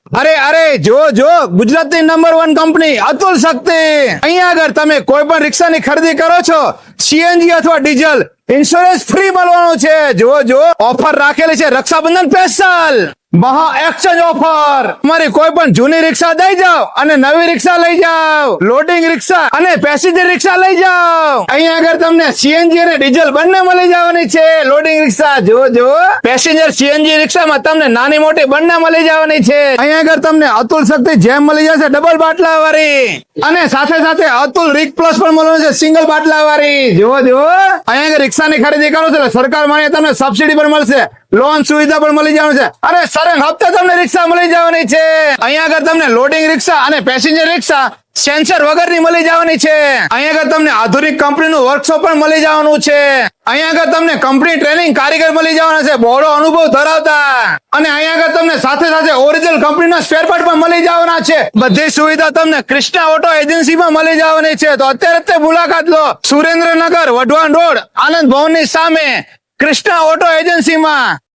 અરે અરે જો ગુજરાતની નંબર 1 કંપની અતુલ શક્તિ. અહીંયા આગળ તમે કોઈ પણ રિક્ષાની ખરીદી કરો છો, સીએનજી અથવા ડીઝલ, ઇન્સ્યોરન્સ ફ્રી મળવાનું છે. જો ઓફર રાખેલી છે રક્ષાબંધન સ્પેશિયલ મહા એક્સચેન્જ ઓફર. તમારી કોઈ પણ જૂની રિક્ષા દઈ જાઓ અને નવી રિક્ષા લઈ જાઓ, લોડિંગ રિક્ષા અને પેસેન્જર રિક્ષા લઈ જાઓ. અહીંયા આગળ તમને સીએનજી અને ડીઝલ બંને મળી જવાની છે. લોડિંગ રિક્ષા જો પેસેન્જર સીએનજી રિક્ષામાં તમને નાની મોટી બંને મળી જવાની છે. અહીંયા આગળ તમને અતુલ શક્તિ જેમ મળી જશે ડબલ બાટલા વાળી, અને સાથે અતુલ રિક પ્લસ પણ મળવાનું છે સિંગલ બાટલા વાળી. જો અહીંયા આગળ રિક્ષાની ખરીદી કરો છો એટલે સરકાર માન્ય તમને સબસિડી પણ મળશે, લોન સુવિધા પણ મળી જવાનું છે, અને સરળ હપ્તે તમને રિક્ષા મળી જવાની છે. અહીંયા આગળ તમને લોડિંગ રિક્ષા અને પેસેન્જર રિક્ષા સેન્સર વગરની મળી જવાની છે. અહીંયા આગળ તમને આધુનિક કંપનીનું વર્કશોપ પણ મળી જવાનું છે. અહીંયા આગળ તમને કંપની ટ્રેનિંગ કારીગર મળી જવાના છે, બહોળો અનુભવ ધરાવતા. અને અહીંયા આગળ તમને સાથે ઓરિજિનલ કંપનીના સ્પેર પાર્ટ પણ મળી જવાના છે. બધી સુવિધા તમને કૃષ્ણા ઓટો એજન્સીમાં મળી જવાની છે. તો અત્યારે તે મુલાકાત લો સુરેન્દ્રનગર વઢવાણ રોડ આનંદ ભવનની સામે કૃષ્ણા ઓટો એજન્સીમાં.